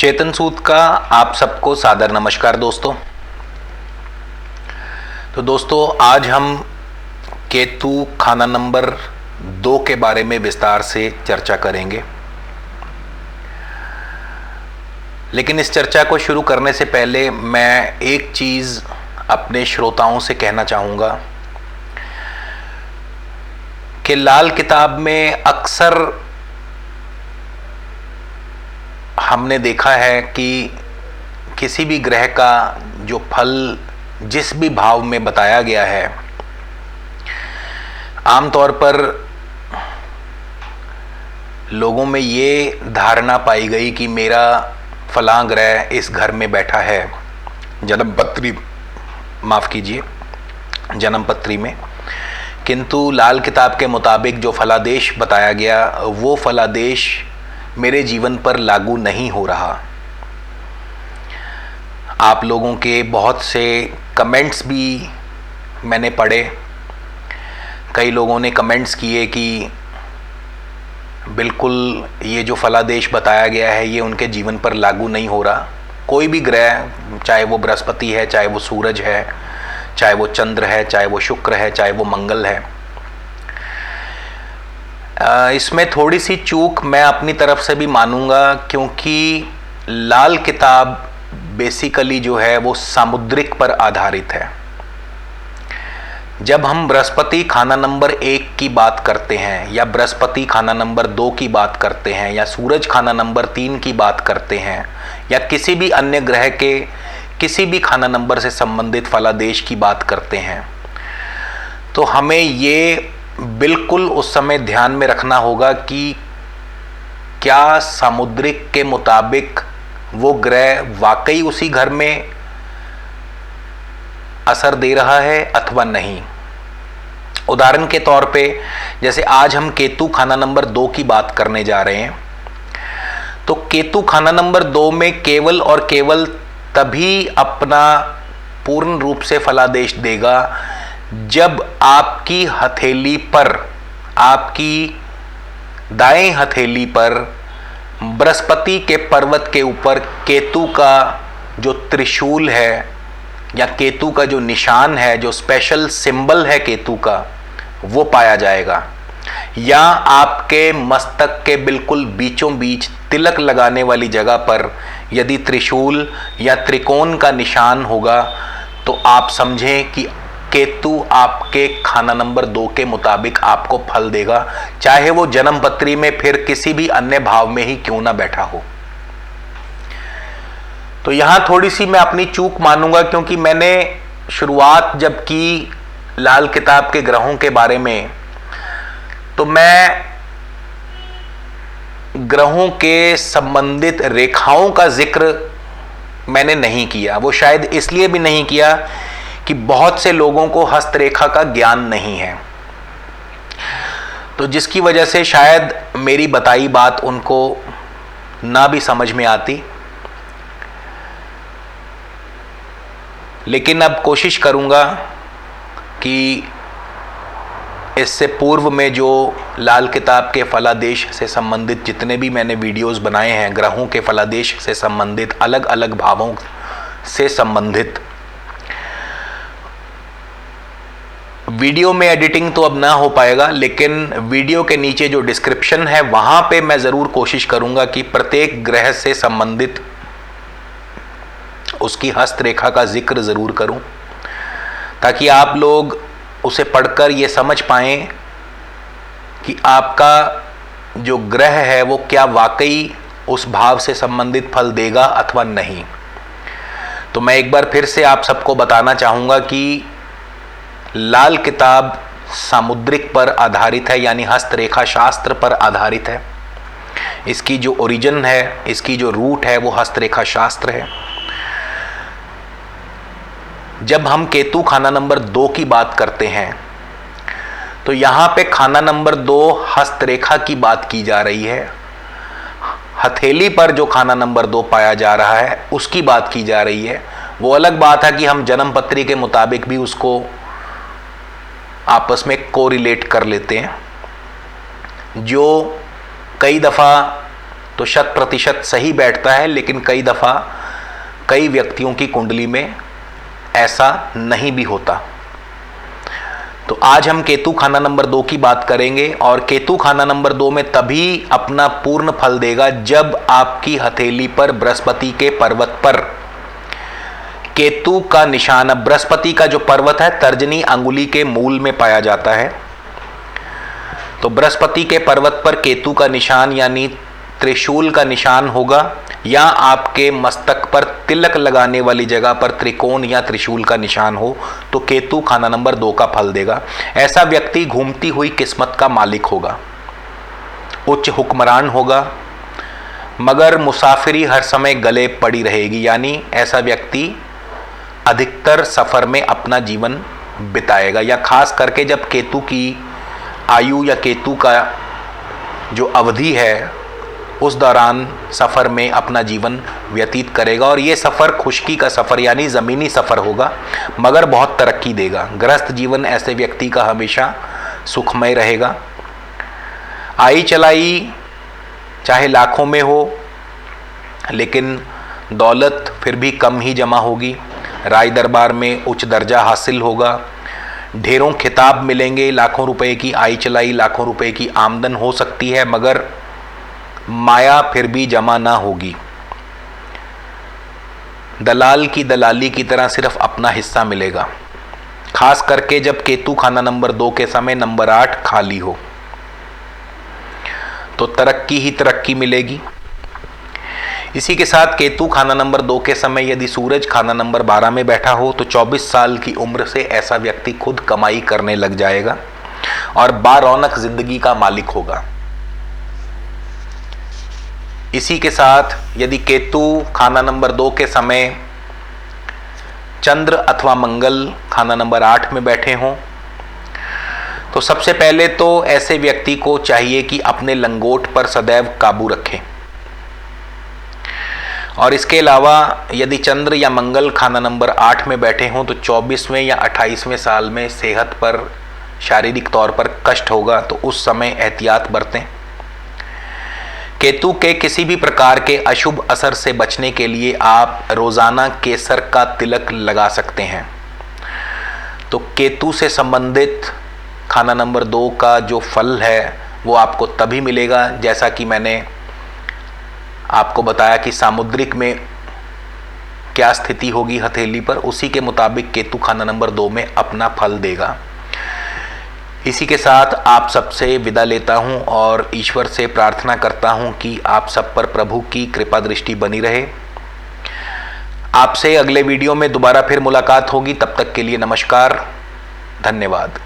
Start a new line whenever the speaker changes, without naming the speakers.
चेतन सूद का आप सबको सादर नमस्कार दोस्तों। तो दोस्तों आज हम केतु खाना नंबर 2 के बारे में विस्तार से चर्चा करेंगे। लेकिन इस चर्चा को शुरू करने से पहले मैं एक चीज़ अपने श्रोताओं से कहना चाहूँगा कि लाल किताब में अक्सर हमने देखा है कि किसी भी ग्रह का जो फल जिस भी भाव में बताया गया है, आमतौर पर लोगों में ये धारणा पाई गई कि मेरा फलां ग्रह इस घर में बैठा है, जन्मपत्री में। किंतु लाल किताब के मुताबिक जो फलादेश बताया गया वो फलादेश मेरे जीवन पर लागू नहीं हो रहा। आप लोगों के बहुत से कमेंट्स भी मैंने पढ़े। कई लोगों ने कमेंट्स किए कि बिल्कुल ये जो फलादेश बताया गया है ये उनके जीवन पर लागू नहीं हो रहा। कोई भी ग्रह, चाहे वो बृहस्पति है, चाहे वो सूरज है, चाहे वो चंद्र है, चाहे वो शुक्र है, चाहे वो मंगल है, इसमें थोड़ी सी चूक मैं अपनी तरफ से भी मानूंगा, क्योंकि लाल किताब बेसिकली जो है वो सामुद्रिक पर आधारित है। जब हम बृहस्पति खाना नंबर 1 की बात करते हैं या बृहस्पति खाना नंबर 2 की बात करते हैं या सूरज खाना नंबर 3 की बात करते हैं या किसी भी अन्य ग्रह के किसी भी खाना नंबर से संबंधित फलादेश की बात करते हैं, तो हमें ये बिल्कुल उस समय ध्यान में रखना होगा कि क्या सामुद्रिक के मुताबिक वो ग्रह वाकई उसी घर में असर दे रहा है अथवा नहीं। उदाहरण के तौर पे जैसे आज हम केतु खाना नंबर 2 की बात करने जा रहे हैं, तो केतु खाना नंबर 2 में केवल और केवल तभी अपना पूर्ण रूप से फलादेश देगा जब आपकी हथेली पर, आपकी दाएं हथेली पर बृहस्पति के पर्वत के ऊपर केतु का जो त्रिशूल है या केतु का जो निशान है, जो स्पेशल सिंबल है केतु का, वो पाया जाएगा। या आपके मस्तक के बिल्कुल बीचों बीच तिलक लगाने वाली जगह पर यदि त्रिशूल या त्रिकोण का निशान होगा तो आप समझें कि केतु आपके खाना नंबर 2 के मुताबिक आपको फल देगा, चाहे वो जन्मपत्री में फिर किसी भी अन्य भाव में ही क्यों ना बैठा हो। तो यहां थोड़ी सी मैं अपनी चूक मानूंगा, क्योंकि मैंने शुरुआत जब की लाल किताब के ग्रहों के बारे में, तो मैं ग्रहों के संबंधित रेखाओं का जिक्र मैंने नहीं किया। वो शायद इसलिए भी नहीं किया कि बहुत से लोगों को हस्तरेखा का ज्ञान नहीं है, तो जिसकी वजह से शायद मेरी बताई बात उनको ना भी समझ में आती। लेकिन अब कोशिश करूंगा कि इससे पूर्व में जो लाल किताब के फलादेश से संबंधित जितने भी मैंने वीडियोस बनाए हैं, ग्रहों के फलादेश से संबंधित, अलग अलग भावों से संबंधित, वीडियो में एडिटिंग तो अब ना हो पाएगा, लेकिन वीडियो के नीचे जो डिस्क्रिप्शन है वहां पे मैं ज़रूर कोशिश करूंगा कि प्रत्येक ग्रह से संबंधित उसकी हस्तरेखा का जिक्र ज़रूर करूं, ताकि आप लोग उसे पढ़कर ये समझ पाएं कि आपका जो ग्रह है वो क्या वाकई उस भाव से संबंधित फल देगा अथवा नहीं। तो मैं एक बार फिर से आप सबको बताना चाहूँगा कि लाल किताब सामुद्रिक पर आधारित है, यानी हस्तरेखा शास्त्र पर आधारित है। इसकी जो ओरिजिन है, इसकी जो रूट है, वो हस्तरेखा शास्त्र है। जब हम केतु खाना नंबर 2 की बात करते हैं तो यहाँ पे खाना नंबर 2 हस्तरेखा की बात की जा रही है। हथेली पर जो खाना नंबर 2 पाया जा रहा है उसकी बात की जा रही है। वो अलग बात है कि हम जन्मपत्री के मुताबिक भी उसको आपस में कोरिलेट कर लेते हैं, जो कई दफ़ा तो 100% सही बैठता है, लेकिन कई दफ़ा कई व्यक्तियों की कुंडली में ऐसा नहीं भी होता। तो आज हम केतु खाना नंबर 2 की बात करेंगे, और केतु खाना नंबर 2 में तभी अपना पूर्ण फल देगा जब आपकी हथेली पर बृहस्पति के पर्वत पर केतु का निशान, अब बृहस्पति का जो पर्वत है तर्जनी अंगुली के मूल में पाया जाता है, तो बृहस्पति के पर्वत पर केतु का निशान यानी त्रिशूल का निशान होगा, या आपके मस्तक पर तिलक लगाने वाली जगह पर त्रिकोण या त्रिशूल का निशान हो, तो केतु खाना नंबर 2 का फल देगा। ऐसा व्यक्ति घूमती हुई किस्मत का मालिक होगा, उच्च हुक्मरान होगा, मगर मुसाफिरी हर समय गले पड़ी रहेगी, यानी ऐसा व्यक्ति अधिकतर सफर में अपना जीवन बिताएगा, या खास करके जब केतु की आयु या केतु का जो अवधि है उस दौरान सफ़र में अपना जीवन व्यतीत करेगा। और ये सफ़र खुशकी का सफ़र यानी ज़मीनी सफ़र होगा, मगर बहुत तरक्की देगा। गृहस्थ जीवन ऐसे व्यक्ति का हमेशा सुखमय रहेगा। आई चलाई चाहे लाखों में हो, लेकिन दौलत फिर भी कम ही जमा होगी। राय दरबार में उच्च दर्जा हासिल होगा, ढेरों खिताब मिलेंगे, लाखों रुपए की आई चलाई, लाखों रुपए की आमदन हो सकती है, मगर माया फिर भी जमा ना होगी। दलाल की दलाली की तरह सिर्फ अपना हिस्सा मिलेगा, खास करके जब केतु खाना नंबर 2 के समय नंबर 8 खाली हो, तो तरक्की ही तरक्की मिलेगी। इसी के साथ केतु खाना नंबर 2 के समय यदि सूरज खाना नंबर 12 में बैठा हो, तो 24 साल की उम्र से ऐसा व्यक्ति खुद कमाई करने लग जाएगा और बारौनक जिंदगी का मालिक होगा। इसी के साथ यदि केतु खाना नंबर 2 के समय चंद्र अथवा मंगल खाना नंबर 8 में बैठे हों, तो सबसे पहले तो ऐसे व्यक्ति को चाहिए कि अपने लंगोट पर सदैव काबू रखें। और इसके अलावा यदि चंद्र या मंगल खाना नंबर 8 में बैठे हों, तो 24वें या 28वें साल में सेहत पर शारीरिक तौर पर कष्ट होगा, तो उस समय एहतियात बरतें। केतु के किसी भी प्रकार के अशुभ असर से बचने के लिए आप रोज़ाना केसर का तिलक लगा सकते हैं। तो केतु से संबंधित खाना नंबर 2 का जो फल है वो आपको तभी मिलेगा, जैसा कि मैंने आपको बताया कि सामुद्रिक में क्या स्थिति होगी हथेली पर, उसी के मुताबिक केतु खाना नंबर 2 में अपना फल देगा। इसी के साथ आप सबसे विदा लेता हूं और ईश्वर से प्रार्थना करता हूं कि आप सब पर प्रभु की कृपा दृष्टि बनी रहे। आपसे अगले वीडियो में दोबारा फिर मुलाकात होगी, तब तक के लिए नमस्कार, धन्यवाद।